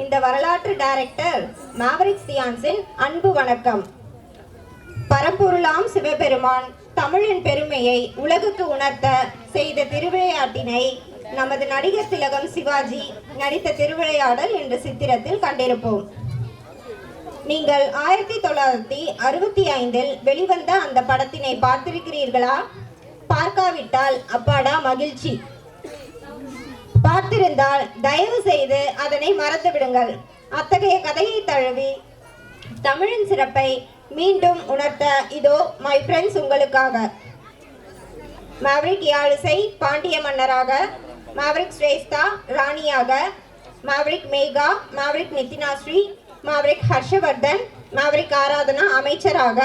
இந்த வரலாற்று director Maverick சியான்ஸின் அன்பு வணக்கம். பரம்பொருளாம் சிவபெருமான் தமிழின் பெருமையை உலகுக்கு உணர்த்த செய்த திருவிளையாட்டினை நமது நடிகர் திலகம் சிவாஜி நடித்த திருவிளையாடல் என்ற சித்திரத்தில் கண்டிருப்போம். நீங்கள் 1965 வெளிவந்த அந்த படத்தினை பார்த்திருக்கிறீர்களா? பார்க்காவிட்டால் அப்பாடா மகிழ்ச்சி. பார்த்திருந்தால் தயவு செய்து அதனை மறந்து விடுங்கள். அத்தகைய கதையை தழுவி தமிழின் சிறப்பை மீண்டும் உணர்த்த இதோ மை ஃப்ரெண்ட்ஸ் உங்களுக்காக. மேவரிக் யாழிசை பாண்டிய மன்னராக, மேவரிக் ஸ்ரேஷ்தா ராணியாக, maverick Megha, maverick Nithinasri, maverick Harshavardhan, maverick Aradhana அமைச்சராக,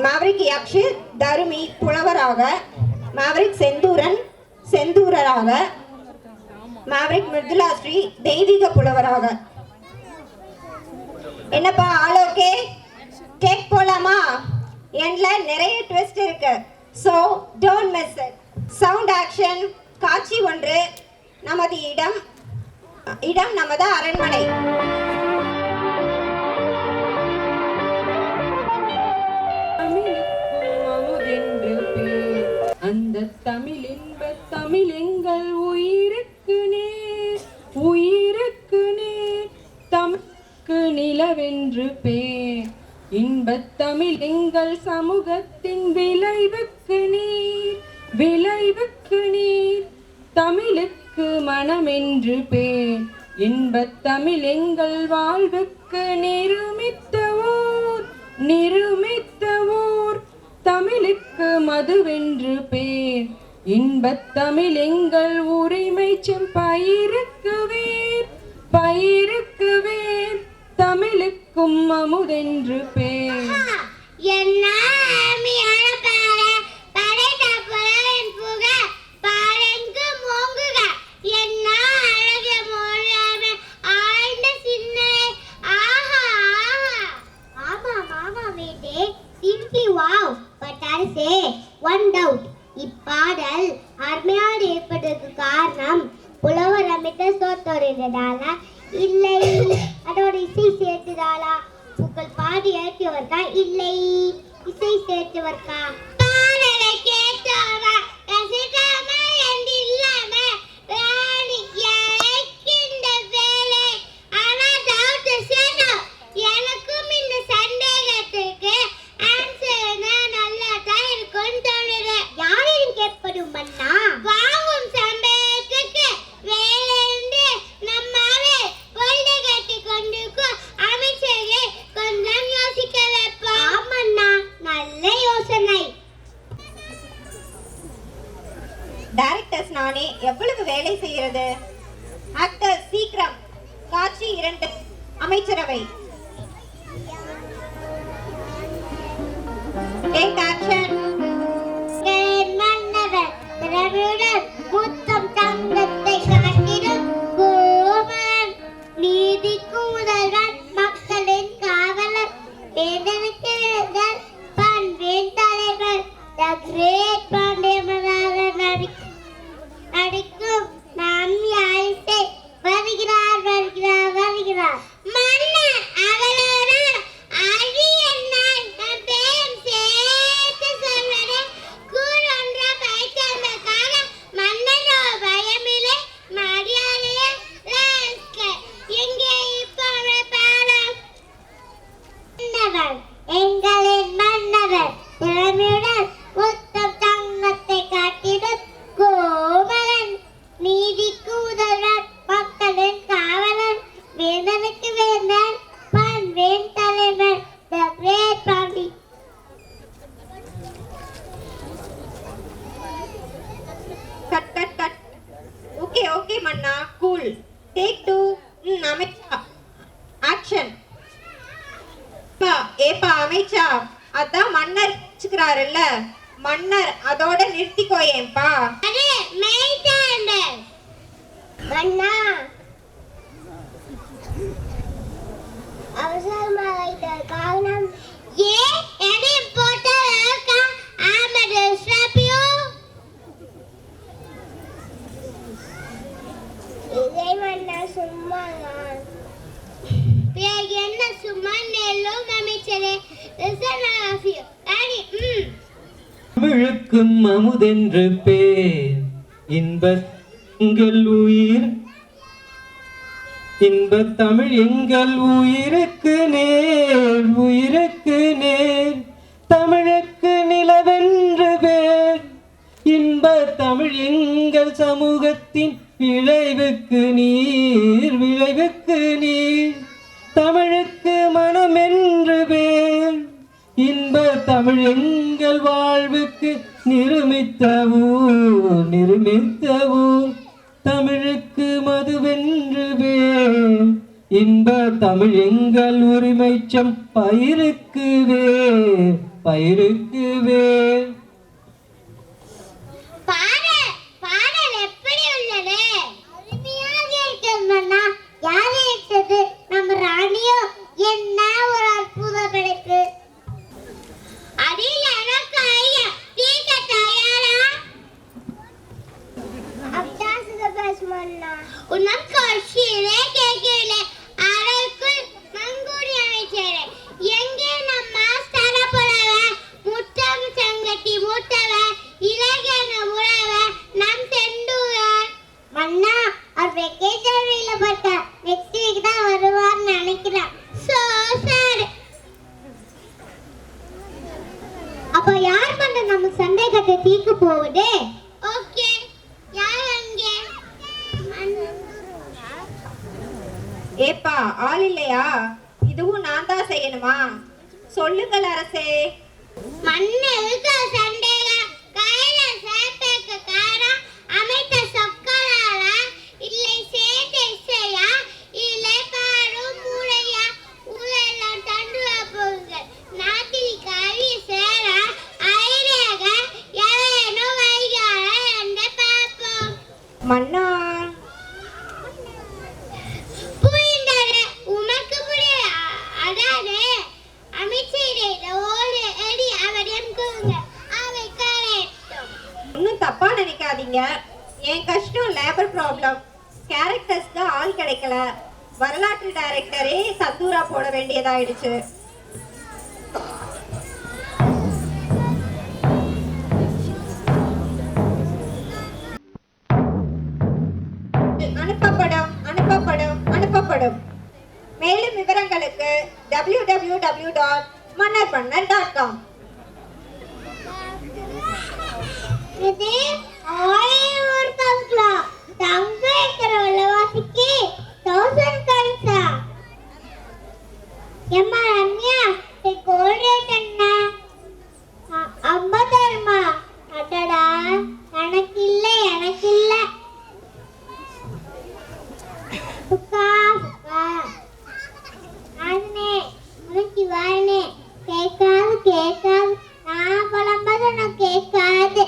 மேவரிக் யக்ஷித் தருமி புலவராக, மேவரிக் செந்தூரராக, மேவரிக் மிருதுலாஸ்ரீ தெய்வீக புலவராக. என்னப்பா ஆல் ஓகே? டேக் போலாமா? என்ல நிறைய ட்விஸ்ட் இருக்கு. So don't miss it. Sound action. காட்சி ஒன்று. நமது இடம் நமது அரண்மனை. அந்த தமிழ் இன்ப தமிழ் எங்கள் உயிருக்கு நேர், உயிருக்கு நேர், தமக்கு நிலவென்று பேர். இன்பத் தமிழ் எங்கள் சமூகத்தின் விளைவுக்கு நீர், விளைவுக்கு நீர், தமிழுக்கு மனமென்று பேர். இன்பத் தமிழ் எங்கள் வாழ்வுக்கு நிருமித்த ஊர், நிருமித்த ஊர், தமிழுக்கு மதுவென்று பேர். இன்பத் தமிழ் எங்கள் உரிமை செம்பயிருக்கு வேர், பயிருக்கு வேர், தமிழுக்கும் அமுதென்று பேர். இப்பாடல் அருமையாக ஏற்பட்டதற்கு காரணம் புலவர் அமைத்த சோத்தோரிதாலா இல்லை அதோட இசை சேர்த்துதாலா? உங்கள் பாடி ஏற்றியவர்கா இல்லை இசை சேர்த்தவர்கா? பாடலை கேட்டவரா ரசிக்காம என்று இல்லாம எனக்கும் இந்த சந்தேகத்துக்கு ஆன்சர் நல்லா தான் இருக்கும் தோணுது. யாரையும் கேட்படும் மன்னா வாங்கும் சம்பளத்துக்கு வேலைந்து நம்மாவே பொழுது கட்டி கொண்டிருக்கும் அமைச்சரை கொஞ்சம் யோசிக்க வைப்போம். ஆமண்ணா, நல்ல யோசனை. டைரக்டர்ஸ் நானே எவ்வளவு வேலை செய்கிறது. ஆக்டர் சீக்கிரம். காட்சி 2. அமைச்சரவை. Take action. மன்னவர் திறமையுடன் முத்தம் தங்கத்தை காட்டிடும் கோமன், நீதிக்கு முதல்வன், மக்களின் காவலர், வேந்தனுக்கு வேந்தன், பண்பின் தலைவர், the great பாண்டியமன்னராக நடிக்கும் நம் யாழிசை வருகிறார் வருகிறார் வருகிறார். மன்னர் அவளோட அழி என்ன பேரும் சேர்த்து சொல்வதே கூறொன்ற பயிற்சிக்காக மன்னனோ பயமில்லை மரியாதையே எங்கே இப்போ பாடம். மன்னவர் எங்களின் மன்னவர் திறமையுடன் முத்தம் தங்கத்தை காட்டிடும் கோமலன், நீதிக்கு முதல்வர், மக்களின் காவலன், வேந்தனுக்கு வேந்தன், பண்பின் தலைவர், the great Pandi. Cut cut cut. Okay okay மன்னா, கூல். டேக் 2. அமைச்சா ஆக்ஷன். ஏப்பா அமைச்சா, அதான் மன்னர் வச்சுக்கிறாருல்ல, மன்னர் அதோட நிறுத்திக்கோயேப்பா. அரே மேய்தாண்ட மன்னா அவசரமாக வைத்த காரணம் எதை போட்டால் ஆமது ஸ்ராப்பியோ இதை மன்னா சும்மா teacher. Listen, I love you. Daddy, தமிழுக்கும் அமுதென்று பேர் இன்பங்கள் உயிர் இன்பத் தமிழ் எங்கள் உயிருக்கு நேர் தமிழுக்கு நிலவென்று பேர் இன்பத் தமிழ் எங்கள் சமூகத்தின் விளைவுக்கு நீர் தமிழுக்கு மனம் என்று பேர் இன்ப தமிழ் எங்கள் வாழ்வுக்கு நிருமித்த ஊர் தமிழுக்கு மதுவென்று பேர் இன்ப தமிழ் எங்கள் உரிமைச்சம் பயிருக்கு வேர் பாடல் எப்படி உள்ளது? அருமையாக இருக்கிறது. யார் இயற்றது? நம்ம ராணியோ. என்ன ஒரு அற்புத படைப்பு! அடியில் எனக்கு ஐயா தீக்க தயாரா? அப்தாசுக பஸ்மன்னா உன்னம் கோஷிலே கேக்கிலே அரைக்குள் மங்குடி அமைச்சரே எங்கே நம்ம மாஸ்டர புலவ முத்தம் சங்கட்டி முட்டவ இலகன உறவ நம் செண்டுவ மன்னா அவர் வெக்கேஷன் வீல பட்டா நெக்ஸ்ட் வீக் தான் வருவார்னு நினைக்கிறேன். சோ சார் அப்ப யார் பண்ண நம்ம சந்தேகத்தை தீர்க்க போகுது? ஓகே, யார் அங்கே? ஏப்பா ஆள் இல்லையா? இதுவும் நான் தான் செய்யணுமா? சொல்லுங்கள் அரசே. மண்ணுக்கு சந்தேகம் கையில சேப்பேக்கு காரா அமைத்த சொக்கலால இல்லை சேட்டை செய்யா இல்லை பாரு மூளையா ஊரெல்லாம் தண்டுவா போகுங்க நாட்டில் கவி சேர ஐரேக எவையனோ வைகார என்று பார்ப்போம். மன்னா புரிந்தது உமக்கு புரிய அதாவது அமைச்சரே ஓடு அடி அவரிடம் கூறுங்க அவை கரெக்டும். ஒன்றும் தப்பா நினைக்காதீங்க. என் கஷ்டம் லேபர் ப்ராப்ளம். கேரக்டர்ஸ்க்கு ஆள் கிடைக்கல. வரலாற்று டைரக்டரே தந்தூரா போட வேண்டியதாயிடுச்சு. அனுப்பப்படும். மேலும் விவரங்களுக்கு www.mannerpanner.com. இது ஒரு தங்கலா தங்க இருக்கிற விலைவாசிக்கு 1000 கரன்சா. எம்மா ரம்யா கோல்ட் ரேட் என்ன? 50,000. அடடா எனக்கு இல்லை அண்ணே உனக்கு வானே கேட்காது நான் புலம்பது நான் கேட்காது.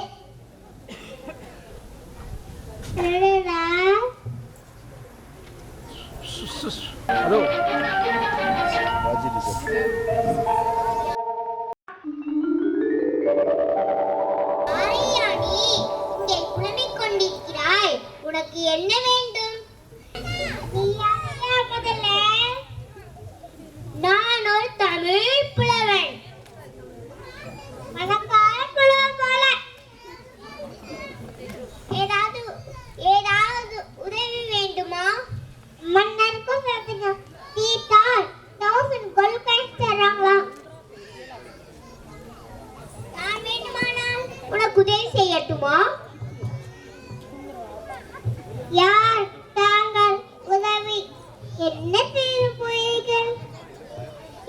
உனக்கு என்ன வேண்டும்? நான் ஒரு தமிழ் புலவன். மனக்கார புலவன் போல ஏதாவது உதவி வேண்டுமா? மன்னருக்கும் தீர்த்தால் 1000 கோல்ட் காயின்ஸ் தராங்களாம். நான் வேண்டுமானால் உனக்கு உதவி செய்யட்டுமா? யார் தாங்கள் உதவி என்ன செய்து போகிறீர்கள்?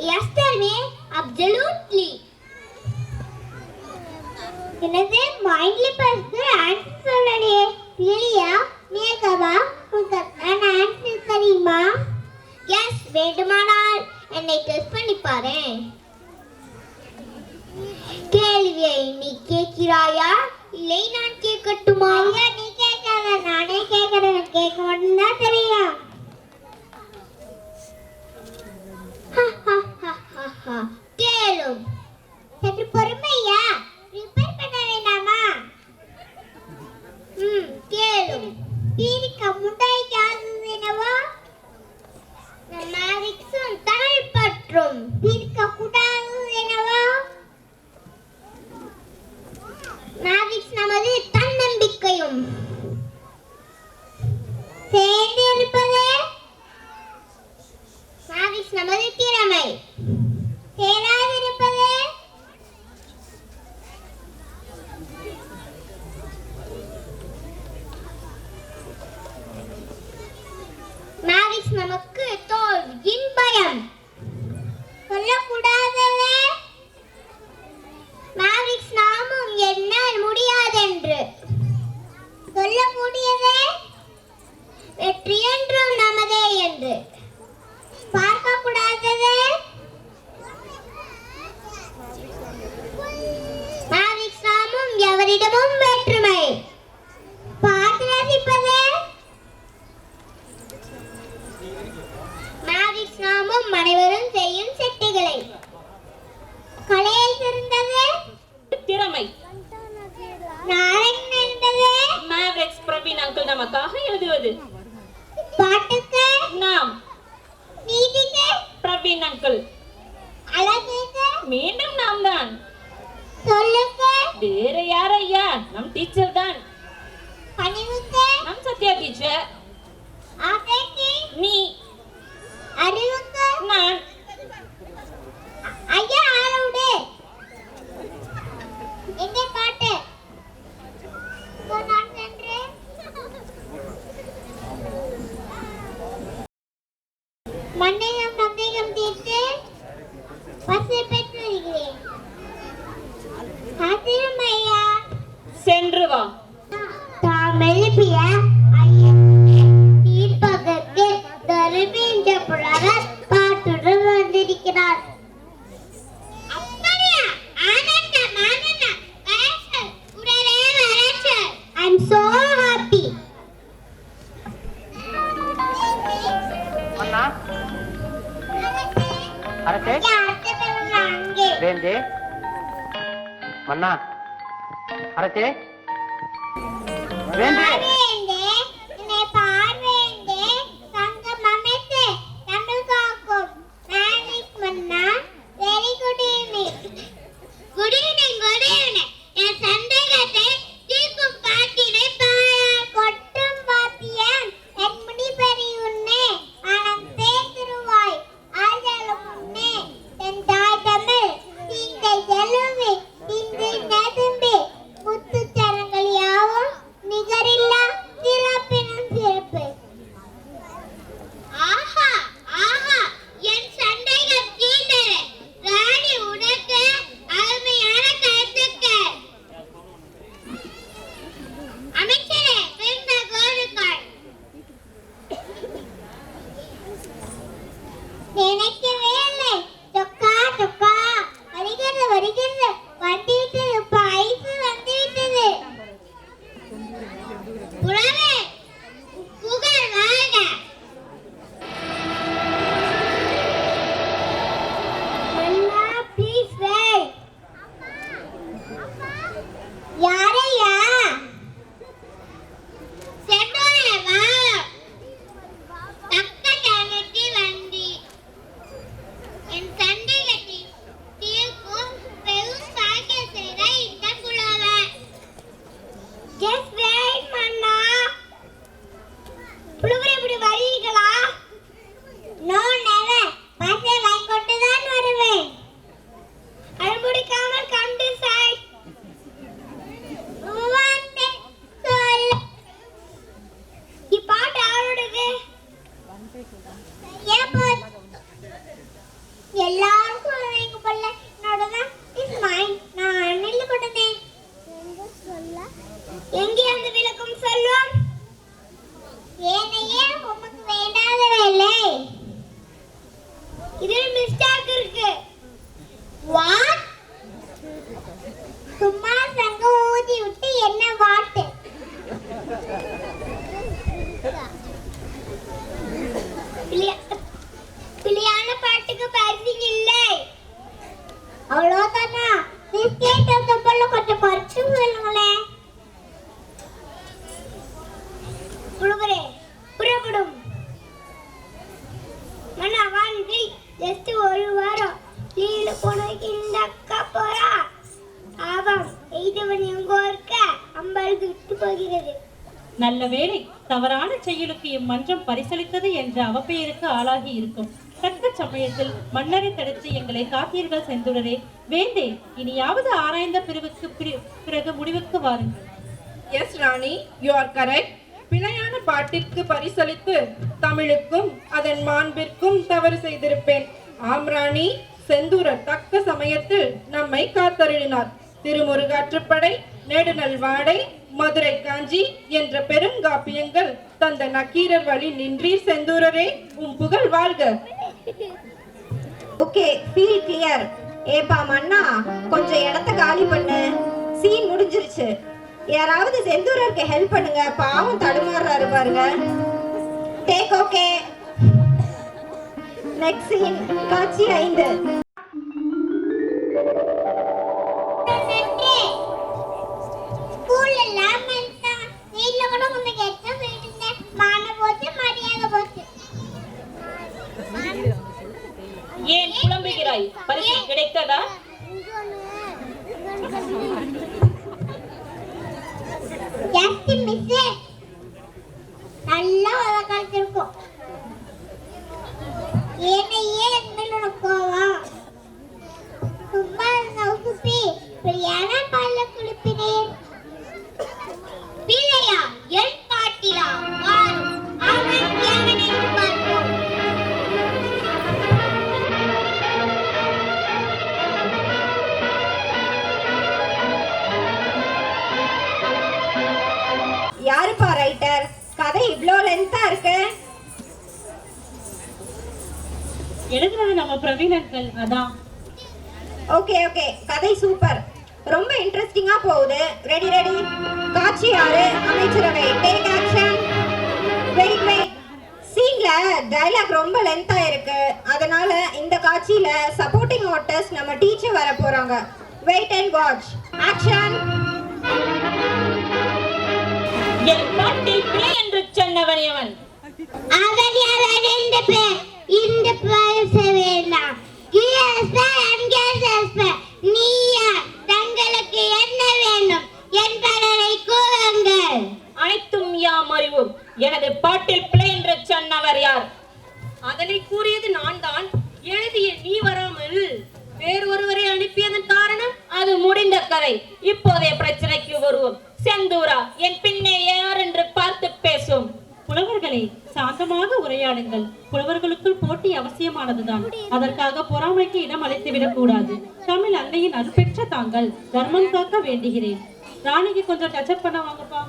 Yes, tell me. Absolutely. என்னது மைண்ட்லி பர்ஸ்க்கு ஆன்சர் சொல்லலையே. ரியலியா? நேகவா? உங்களுக்கு ஆன்சர் தெரியுமா? எஸ், வேண்டுமானால் என்னை டெஸ்ட் பண்ணி பாரு. கேள்வியை நீ கேட்கிறாயா இல்லை நான் கேட்கட்டுமா? ஐயா நீ கேட்காத, நானே கேட்கிறேன். கேட்க மட்டும்தான் தெரியும். கேளும். சற்று பொறுமையா, ரிப்பேர் பண்ண வேண்டாமா? கேளும். தீரிக்க முட்டாய் காசுனவா? மேரிக்ஸும் தமிழ் பற்றும் தீர்க்க கூடாது. நமக்கு தோல்வியின் பயம். சொல்லக்கூடாதவே மேவிக்ஸ் நாமும் என்னால் முடியாதென்று. சொல்லக்கூடியதே வெற்றி என்றும் நமதே என்று. பார்க்கக்கூடாததே மேவிக்ஸ் நாமும் எவரிடமும் வேற்றுமை. பார்த்து ரசிப்பதே மேவிக்ஸ் நாமும் அனைவரும் செய்யும் செட்டிகளை. கலையில் சிறந்தது திறமை. நாராயணன் என்பது மேவரிக்ஸ் பிரவீன் அங்கிள் நமக்காக எழுதுவது. பாட்டுக்கு நாம். நீதிக்கு பிரவீன் அங்கிள். அழகுக்கு மீண்டும் நாம் தான். சொல்லுக்கு வேற யார் ஐயா? நம் டீச்சர் தான். பணிவுக்கு நம் சத்யா டீச்சர். ஆசைக்கு நீ. அறிவுக்கு நான். ஐயா ஆளவுடு. எங்க பாட்டு நான் சென்று மண்ணையும் சந்தேகம் தீர்த்து பசை பெற்று வருகிறேன். காத்திரும் ஐயா. சென்று வா. தாம் எழுப்பிய தீர்ப்பதற்கு தருமேன்ற புலவர் பாட்டுடன் வந்திருக்கிறார். அப்படியா? ஆனந்தம் ஆனந்தம். வரச்சல் உடனே வரச்சல். I'm so happy. மன்னா அரசே அங்கே வேந்தே மன்னா அரசே வேந்தே பார்வேந்தே என்னை பார்வேந்தே சங்கம் அமைத்து தமிழ் காக்கும் மேனிக் மன்னா. Very good evening. Good evening good evening. என் சந்தேகத்தை தீர்க்கும் பாட்டினை கொட்டும் பாத்தியன் என் முடிபறி உன்னே மனம் பேசுருவாய் ஆதலும் உன்னே என் தாய் தமிழ் தீங்கை எழுவி இன்று நதும்பி முத்துச்சரங்கள் யாவும் நிகரில்லா சிறப்பினும் சிறப்பு. ஆஹா ஆஹா என் சந்தேகம் தீர்ந்தது. ராணி உனக்கு அருமையான கருத்துக்கள். அமைச்சரே பிறந்த கோருக்கள். நினைக்கவே இல்லை. தொக்கா தொக்கா வருகிறது வருகிறது வந்துவிட்டது. பைசு வந்துவிட்டது. புலவே புகழ் வாழ்க. மன்னா ப்ளீஸ் வெயிட். யாரையா? செட்டோரே வா. தக்க தனக்கு வந்தி. என் சந்தேகத்தை தீர்க்கும் பெரும் பாக்கியம் செய்த இந்த புலவர். Just wait மன்னா. புலவரே இப்படி வருவீங்களா? No never. பஸ்ஸை வாங்கிக்கொண்டு தான் வருவேன். அழுமுடிக்காமல் come to side. வந்து சொல்லு. இப்பாட்டு யாரோடது? ஏன் போது? எல்லாருக்கும் எங்க பல்ல என்னோடதான். Is mine. நான் அண்ணில் கொடுத்தேன். எங்கே அந்த விளக்கம் சொல்லும்? ஏனையே உமக்கு வேண்டாத வேலை. இதில் மிஸ்டேக் இருக்கு. வாட்? சும்மா சங்கம் ஊதி விட்டு என்ன வாட்டு? பிள்ளையான பாட்டுக்கு பரிசிங் இல்லை. அவ்வளோதானா? பிஸ்கெட் தொப்பல்ல கொஞ்சம் குறைச்சு சொல்லுங்களேன். புலவரே புறப்படும். மன்னா வாண்டி ஜஸ்ட் ஒரு வாரம் லீவ்ல போனதுக்கு இந்த அக்கா போறா. ஆவாம் எய்தவன் எங்கோ இருக்க அம்பழுது விட்டு போகிறது. நல்ல வேளை தவறான செயலுக்கு இம்மன்றம் பரிசளித்தது என்ற அவப்பெயருக்கு ஆளாகி இருக்கும். தக்க சமயத்தில் மன்னரை தடுத்து எங்களை காத்தீர்கள் செந்துடரே. வேந்தே, இனியாவது ஆராய்ந்த பிறகு முடிவுக்கு வாருங்கள். Yes, Rani, you are correct. பிழையான பாட்டிற்கு பரிசளித்து தமிழுக்கும் அதன் மாண்பிற்கும் தவறு செய்திருப்பேன். ஆம்ராணி செந்தூரர் தக்க சமயத்தில் நம்மை காத்தருளினார். திருமுருகாற்றுப்படை, நெடுநல் வாடை, மதுரை காஞ்சி என்ற பெருங்காப்பியங்கள் தந்த நக்கீரர் வழி நின்றீர் செந்தூரரே, உம் புகழ் வாழ்க. Okay, feel clear. ஏப்பா மன்னா, கொஞ்சம் இடத்த காலி பண்ணு. சீன் முடிஞ்சிருச்சு. யாராவது செந்தூரருக்கு ஹெல்ப் பண்ணுங்க, பாவம் தடுமாறுறாரு பாருங்க. Take okay. நெக்ஸ்ட் சீன், காட்சி 5. ஏன் புலம்புகிறாய்? பரிசு கிடைத்ததா? நல்லா வளர்க்கும் ஏனையே எங்களோட கோவம் சும்மா நவுப்பி பிரியாண பால்ல குளிப்பினேன் பிள்ளையா என் காட்டிலா வாரும் அவன் எவனை பார்ப்போம். யாருப்பா ரைட்டர்? கதை இவ்ளோ லென்த்தா இருக்கு. எழுதுறது நம்ம பிரவீன் அங்கிள். அதான். ஓகே ஓகே, கதை சூப்பர், ரொம்ப இன்ட்ரெஸ்டிங்கா போகுது. Ready ready. காட்சி 6, அமைச்சரவை. Take action. Wait wait. சீன்ல டயலாக் ரொம்ப லென்த்தா இருக்கு. அதனால இந்த காட்சியில சப்போர்ட்டிங் ஆர்டிஸ்ட் நம்ம டீச்சர் வர போறாங்க. Wait and watch. ஆக்ஷன். என் பாட்டில் பிழை என்று சொன்னவன் எவன்? அவன் யார் இந்த பேர்? இந்த பேச வேண்டாம். நீயா? தங்களுக்கு என்ன வேண்டும் என்பதை கூறுங்கள். அனைத்தும் யாம் அறிவோம். எனது பாட்டில் பிழை என்று சொன்னவர் யார்? அதனை கூறியது நான் தான். எழுதிய நீ வராமல் வேறு ஒருவரை அனுப்பியதன் காரணம்? அது முடிந்த கதை. இப்போதைய பிரச்சனைக்கு வருவோம். செந்தூரா, என் பின்னே யார் என்று பார்த்து பேசும். புலவர்களே, சாந்தமாக உரையாடுங்கள். புலவர்களுக்குள் போட்டி அவசியமானதுதான். அதற்காக பொறாமைக்கு இடம் அளித்துவிடக் கூடாது. தமிழ் அன்னையின் அருப்பெற்ற தாங்கள் தர்மம் காக்க வேண்டுகிறேன். ராணிக்கு கொஞ்சம் டச்சப் பண்ண வாங்கப்பா.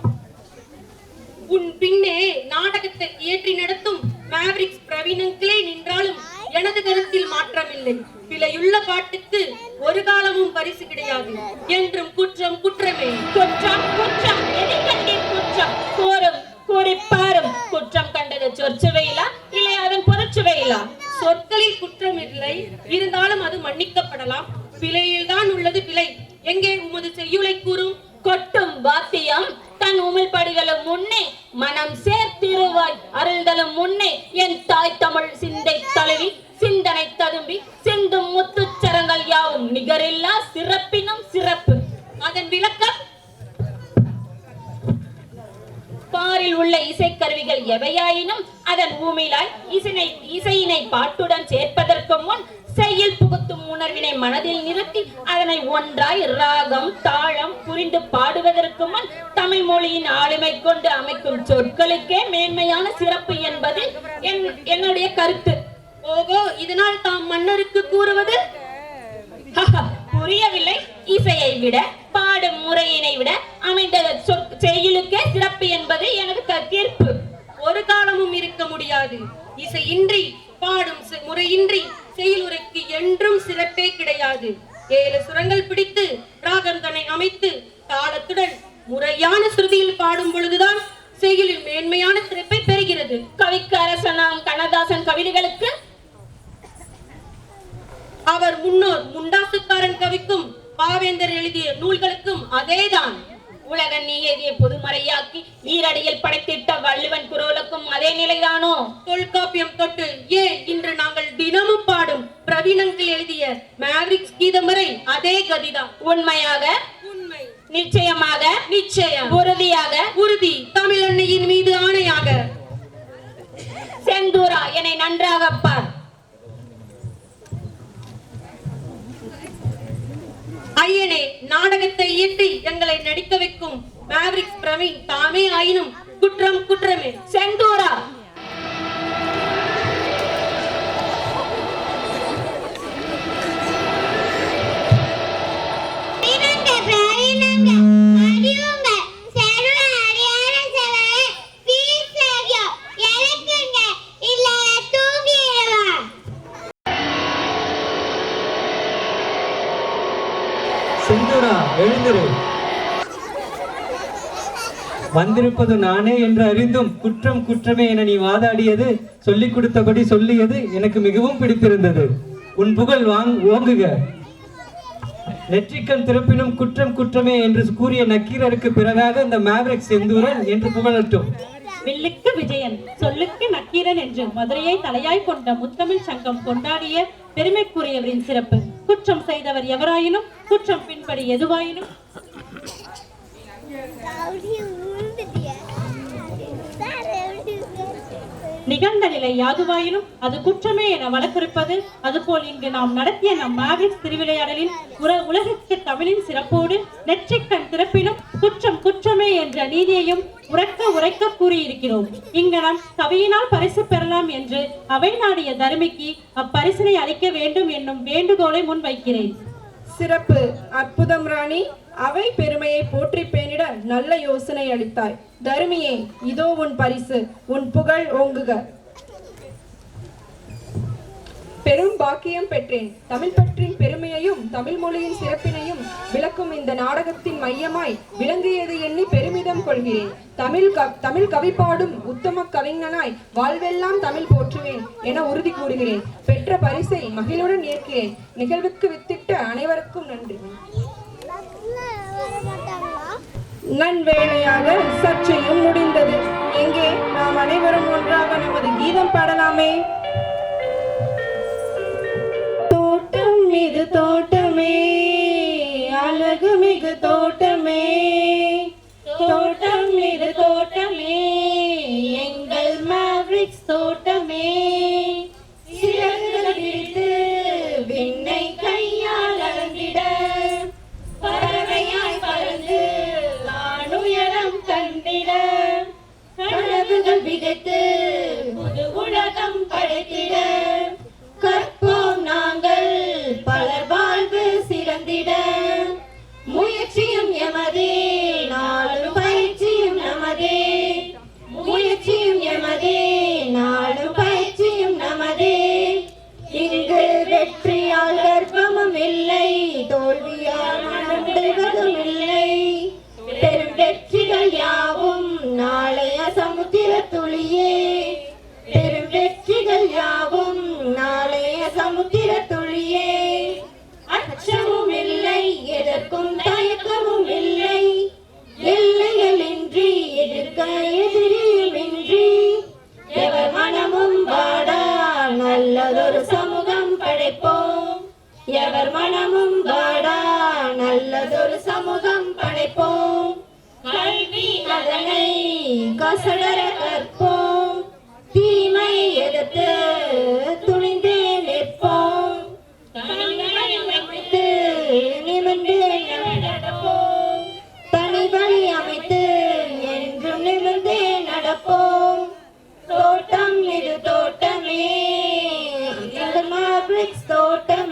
உன் பின்னே நாடகத்தை இயற்றி நடத்தும் மேவரிக்ஸ் பிரவீனங்களே நின்றாலும் எனது கருத்தில் மாற்றமில்லை. பிழையுள்ள பாட்டுக்கு ஒரு காலமும் பரிசு கிடையாது. என்றும் குற்றம் குற்றமே. குற்றம் குற்றம், எதை கண்டீர் குற்றம்? கூறும், கூறிப்பாரும். குற்றம் கண்டது சொற்சுவையிலா இல்லை அதன் பொருட்சுவையிலா? சொற்களில் குற்றம் இல்லை, இருந்தாலும் அது மன்னிக்கப்படலாம். பிழையில் தான் உள்ளது பிழை. எங்கே உமது செய்யுளை கூறும்? கொட்டும் வாத்தியம் தன் உமிழ்படிகளும் முன்னே, மனம் சேர்த்திருவாய் அருள்தலும் முன்னே, என் தாய் தமிழ் சிந்தை தழுவி சிந்தனை ததும்பி சிந்தும் முத்துச்சரங்கள் யாவும் நிகரில்லா சிறப்பினும் சிறப்பு. அதன் விளக்கம்? பாரில் உள்ள இசைக்கருவிகள் எவையாயினும் அதன் ஊமிலாய் இசையினை பாட்டுடன் சேர்ப்பதற்கு முன் செய்யில் புகுத்தும் உணர்வினை மனதில் நிறுத்தி அதனை ஒன்றாய் ராகம் தாளம் புரிந்து பாடுவதற்கு முன் தமிழ் மொழியின் ஆளுமை கொண்டு அமைக்கும் சொற்களுக்கே மேன்மையான சிறப்பு என்பது என்னுடைய கருத்து. ஓகோ, இதனால் தாம் மன்னருக்கு கூறுவது? புரியவில்லை. இசையை விட பாடும் முறையினை விட அமைந்த செய்யுளுக்கே சிறப்பு என்பது எனது தீர்ப்பு. ஒரு காலமும் இருக்க முடியாது. இசையின்றி பாடும் முறையின்றி செய்யுளுரைக்கு என்றும் சிறப்பே கிடையாது. 7 சுரங்கள் பிடித்து ராகம் தன்னை அமைத்து தாளத்துடன் முறையான சுருதியில் பாடும் பொழுதுதான் செய்யுளில் மேன்மையான சிறப்பை பெறுகிறது. கவிக்கு அரசனாம் கண்ணதாசன் கவிதைகளுக்கு அவர் முன்னோர் முண்டாசுக்காரன் கவிக்கும் பாவேந்தர் எழுதிய நூல்களுக்கும் அதேதான். உலகன் நீ எழுதிய பொதுமறையாக்கி ஈரடியில் படைத்திட்ட வள்ளுவன் குரோலுக்கும் அதே நிலைதானோ? தொல்காப்பியம் தொட்டு ஏன் இன்று நாங்கள் தினமும் பாடும் பிரவீனங்கள் எழுதிய மேவரிக்ஸ் கீதம் வரை அதே கதிதான். உண்மையாக? உண்மை. நிச்சயமாக? நிச்சயம். உறுதியாக? உறுதி. தமிழ் அன்னையின் மீது ஆணையாக. செந்தூரா, என்னை நன்றாக பார். ஐயனே, நாடகத்தை இயற்றி எங்களை நடிக்க வைக்கும் மேவரிக்ஸ் பிரவீன் தாமே ஆயினும் குற்றம் குற்றமே. செந்தூரா, செந்தூரா, எழுந்திரு. வந்திருப்பது நானே என்று அறிந்தும் குற்றம் குற்றமே என நீ வாதாடியது, சொல்லிக் கொடுத்தபடி சொல்லியது எனக்கு மிகவும் பிடித்திருந்தது. உன் புகழ் ஓங்குக. நெற்றிக்கண் திறப்பினும் குற்றம் குற்றமே என்று கூறிய நக்கீரருக்கு பிறகாக இந்த மேவரிக் செந்தூரன் என்று புகழட்டும். வில்லுக்கு விஜயன், சொல்லுக்கு நக்கீரன் என்று மதுரையை தலையாய் கொண்ட முத்தமிழ் சங்கம் கொண்டாடிய பெருமைக்குரியவரின் சிறப்பு. குற்றம் செய்தவர் எவராயினும், குற்றம் பின்படி எதுவாயினும், நிகழ்ந்த நிலை யாதுவாயினும் அது குற்றமே என வழக்குரைப்பது. அதுபோல் இங்கு நாம் நடத்திய நம் மேவரிக்ஸ் திருவிளையாடலின் உலகிற்கு தமிழின் சிறப்போடு நெற்றிக்கண் திறப்பினும் குற்றம் குற்றமே என்ற நீதியையும் உரைக்க கூறியிருக்கிறோம். இங்கு நாம் கவியினால் பரிசு பெறலாம் என்று அவை நாடிய தருமிக்கு அப்பரிசினை அளிக்க வேண்டும் என்னும் வேண்டுகோளை முன்வைக்கிறேன். சிறப்பு, அற்புதம் ராணி. அவை பெருமையை போற்றி பேணிட நல்ல யோசனை அளித்தாய். தருமியே, இதோ உன் பரிசு. உன் புகழ் ஓங்குக. பெரும் பாக்கியம் பெற்றேன். தமிழ் பற்றின் பெருமையையும் தமிழ் மொழியின் சிறப்பினையும் விளக்கும் இந்த நாடகத்தின் மையமாய் விளங்கியது எண்ணி பெருமிதம் கொள்கிறேன். தமிழ் கவி பாடும் உத்தம கவிஞனாய் வாழ்வெல்லாம் தமிழ் போற்றுவேன் என உறுதி கூறுகிறேன். பெற்ற பரிசை மகிழுடன் ஏற்கிறேன். நிகழ்வுக்கு வித்திட்ட அனைவருக்கும் நன்றி. நன்வேளையாக சர்ச்சையும் முடிந்தது. எங்கே நாம் அனைவரும் ஒன்றாக நமது கீதம் பாடலாமே. தோட்டம் இது தோட்டமே, அழகு மிகு தோட்டமே, தோட்டம் இது தோட்டமே, எங்கள் மேவரிக்ஸ் தோட்டமே. சிறகுகள் விரித்து விண்ணை கையால் அளந்திட, பறவையாய் பறந்து வானுயரம் கண்டிட, கனவுகள் விதைத்து புது உலகம் படைத்திட, கற்போம் நாங்கள் பலர் வாழ்வு சிறந்திட. முயற்சியும் எமதே, நாளும் பயிற்சியும் நமதே, முயற்சியும் எமதே, நாளும் பயிற்சியும் நமதே. இங்கு வெற்றியால் கர்ப்பமும் இல்லை, தோல்வியால் மனம் விடுவதும் இல்லை. பெரும் வெற்றிகள் யாவும் நாளைய சமுத்திர துளியே, பெரும் வெற்றிகள் யாவும் நாளைய சமுத்திர துளியே. அச்சமும் இல்லை, எதற்கும் தயக்கமும் இல்லை, எல்லைகளின்றி எதிர்க்க எதிரியும் இன்றி, எவர் மனமும் வாடா நல்லதொரு சமூகம் படைப்போம், எவர் மனமும் வாடா நல்லதொரு சமூகம் படைப்போம். கல்வி அதனை கசடர கற்போம், தீமை எதிர்த்து துணிந்தே நிற்போம், தனிவழி அமைத்து நிமிர்ந்து நடப்போம், தனிவழி அமைத்து என்றும் நிமிர்ந்தே நடப்போம். தோட்டம் இது தோட்டமே, எங்கள் மேவரிக்ஸ் தோட்டம்.